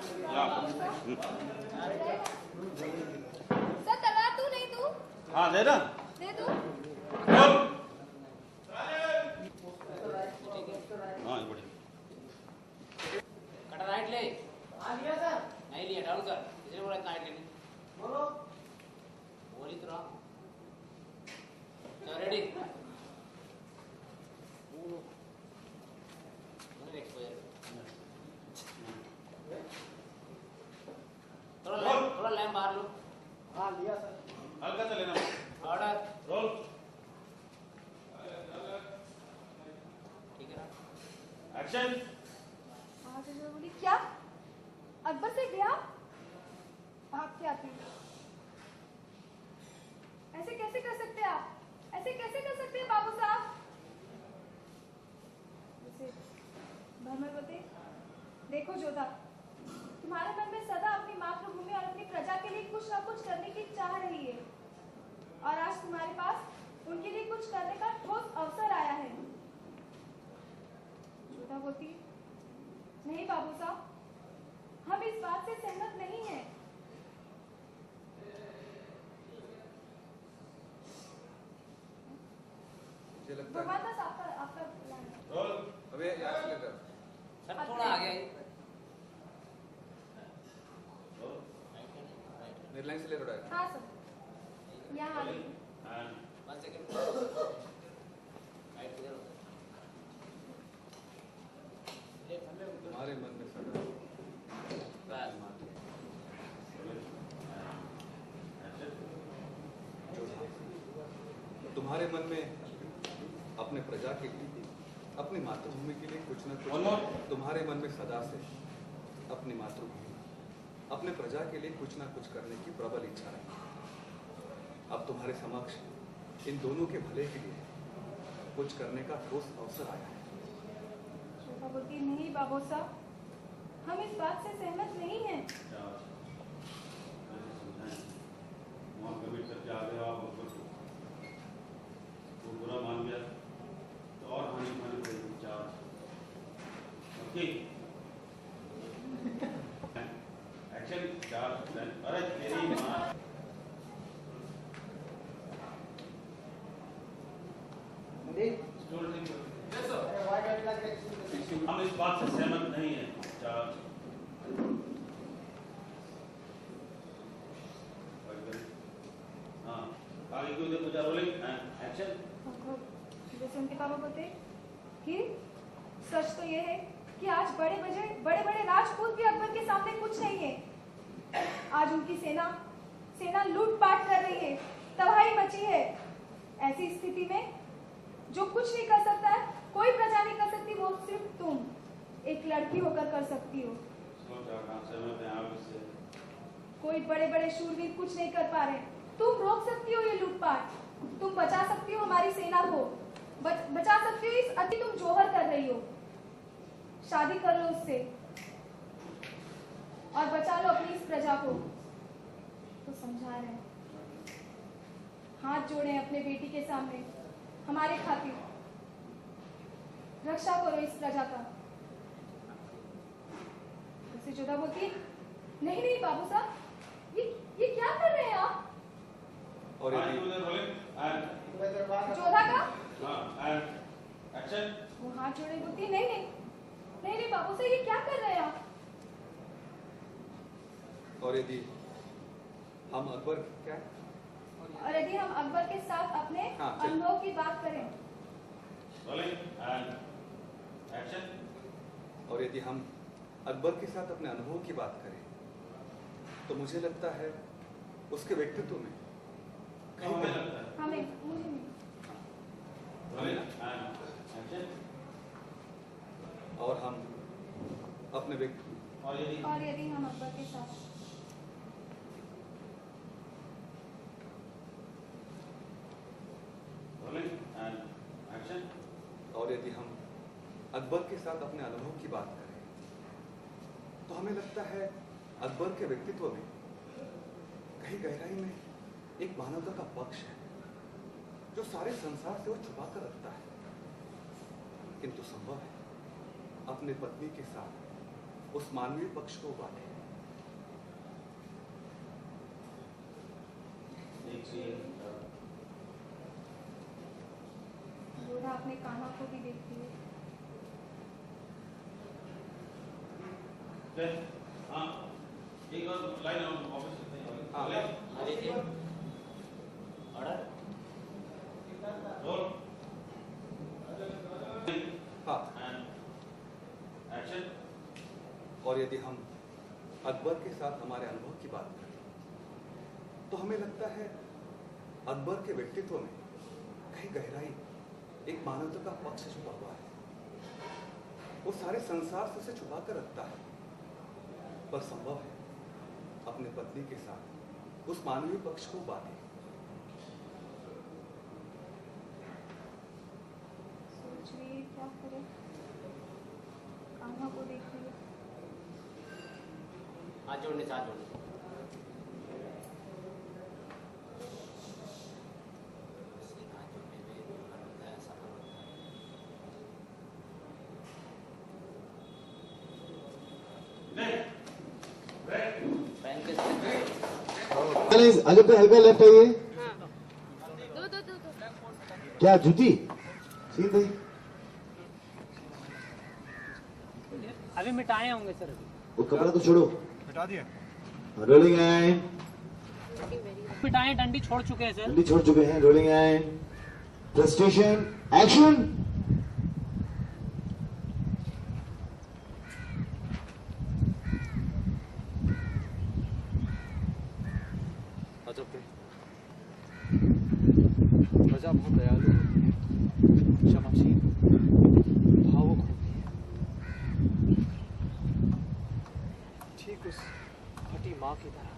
Sir तलवार तू नहीं तू? हाँ दे ना। दे तू। हाँ बढ़िया। कटा राइट ले। हाँ लिया सर। नहीं लिया डाउन कर। इसलिए बोला इतना राइट लेने। बोलो। बोली तो रहा। चलो रेडी। थोड़ा लैम्प बाहर लो। हाँ लिया सर। हल्का से लेना। ऑर्डर। रोल। ठीक है ना? एक्शन। बोली क्या? अकबर से गया? भाग के आती हूँ। ऐसे कैसे कर सकते हैं आप? ऐसे कैसे कर सकते हैं बाबू साहब? भ्रमरवती, देखो जोधा, तुम्हारे मन में सदा अपनी मातृभूमि और अपनी प्रजा के लिए कुछ न कुछ करने की चाह रही है, और आज तुम्हारे पास उनके लिए कुछ करने का ठोस अवसर आया है। जोधा बोलती, नहीं बाबू साहब, हम इस बात से सहमत नहीं हैं। मुझे लगता भगवान है बस आपका प्लान है। रोल। अबे यहाँ से लेकर सर थोड़ा आगे आइए। मेरी लाइन से ले रहा है। हाँ सर, यहाँ आ गई। One second. राइट किधर होता है? तुम्हारे मन में सदा बस। तुम्हारे मन में अपने प्रजा के लिए, अपनी मातृभूमि के लिए कुछ न One more. कुछ, तुम्हारे मन में सदा से अपनी मातृभूमि, अपने प्रजा के लिए कुछ न कुछ करने की प्रबल इच्छा रही। अब तुम्हारे समक्ष इन दोनों के भले के लिए कुछ करने का ठोस अवसर आया है। जोधा बोलती, नहीं बाबू साहब, हम इस बात से सहमत नहीं हैं। करके आ गए आप अकबर को, वो बुरा मान गया तो और हानि खानी पड़ेगी। चार ओके एक्शन। चार अरे तेरी माँ। हम इस बात से सहमत नहीं हैं। चार हाँ आगे क्यों दे पूछा। Rolling action. जैसे उनके पापा बोलते कि सच तो ये है कि आज बड़े बड़े राजपूत भी अकबर के सामने कुछ नहीं है। आज उनकी सेना लूटपाट कर रही है, तबाही मची है। ऐसी स्थिति में जो कुछ नहीं कर सकता है, कोई प्रजा नहीं कर सकती, वो सिर्फ तुम एक लड़की होकर कर सकती हो। कोई बड़े शूरवीर कुछ नहीं कर पा रहे, तुम रोक सकती हो ये लूटपाट, तुम बचा सकती हो हमारी सेना को, बचा सकती हो इस अति तुम जोहर कर रही हो। शादी कर लो उससे और बचा लो अपनी इस प्रजा को। तो समझा रहे हैं, हाथ जोड़े अपने बेटी के सामने, हमारे खातिर रक्षा करो इस प्रजा का। जैसे जोधा बोलती है, नहीं बाबू साहब, ये क्या कर रहे हैं आप? और जोधा का एक्शन। वो हाथ जोड़े बोलती है, नहीं बाबू साहब, ये क्या कर रहे हैं आप? और यदि हम अकबर क्या और यदि हम अकबर के साथ अपने अनुभव की बात करें। एक्शन। और यदि हम अकबर के साथ अपने अनुभव की बात करें तो मुझे लगता है उसके व्यक्तित्व में हमें लगता है हमें मुझे नहीं। और हम अपने व्यक्ति और यदि हम अकबर के साथ और यदि हम अकबर के साथ अपने अनुभव की बात करें तो हमें लगता है अकबर के व्यक्तित्व में कहीं गहराई में एक मानवता का पक्ष है जो सारे संसार से वो छुपा कर रखता है, किंतु संभव है अपने पत्नी के साथ उस मानवीय पक्ष को बांटे। एक से बोधा अपने कान्हा को भी देखती है। हाँ, एक और लाइन ऑफिस से हाँ। अरे जी ऑर्डर रोल हाँ। And action. और यदि हम अकबर के साथ हमारे अनुभव की बात करें तो हमें लगता है अकबर के व्यक्तित्व में कहीं गहराई, एक मानवता का पक्ष छुपा हुआ है। वो सारे संसार से उसे छुपा कर रखता है, पर संभव है अपने पत्नी के साथ उस मानवीय पक्ष को बांटे। सोच रही है क्या करे, कान्हा को देख रही है। हाथ जोड़ने से हाथ जोड़ने हाथ जोड़ने में दुल्हन होता है, सफल होता है। बैंक के हल्का हल्का लेफ्ट आइए। क्या जूती सीन भाई? अभी मिटाए होंगे सर। वो कपड़ा तो छोड़ो, हटा दिया। रोलिंग एंड मिटाए, डंडी छोड़ चुके हैं सर। जल्दी छोड़ चुके हैं। Rolling and presentation action. अजब है, प्रजा बहुत दयालु होती है, क्षमाशील, भावुक होती है, ठीक उस फटी माँ की तरह।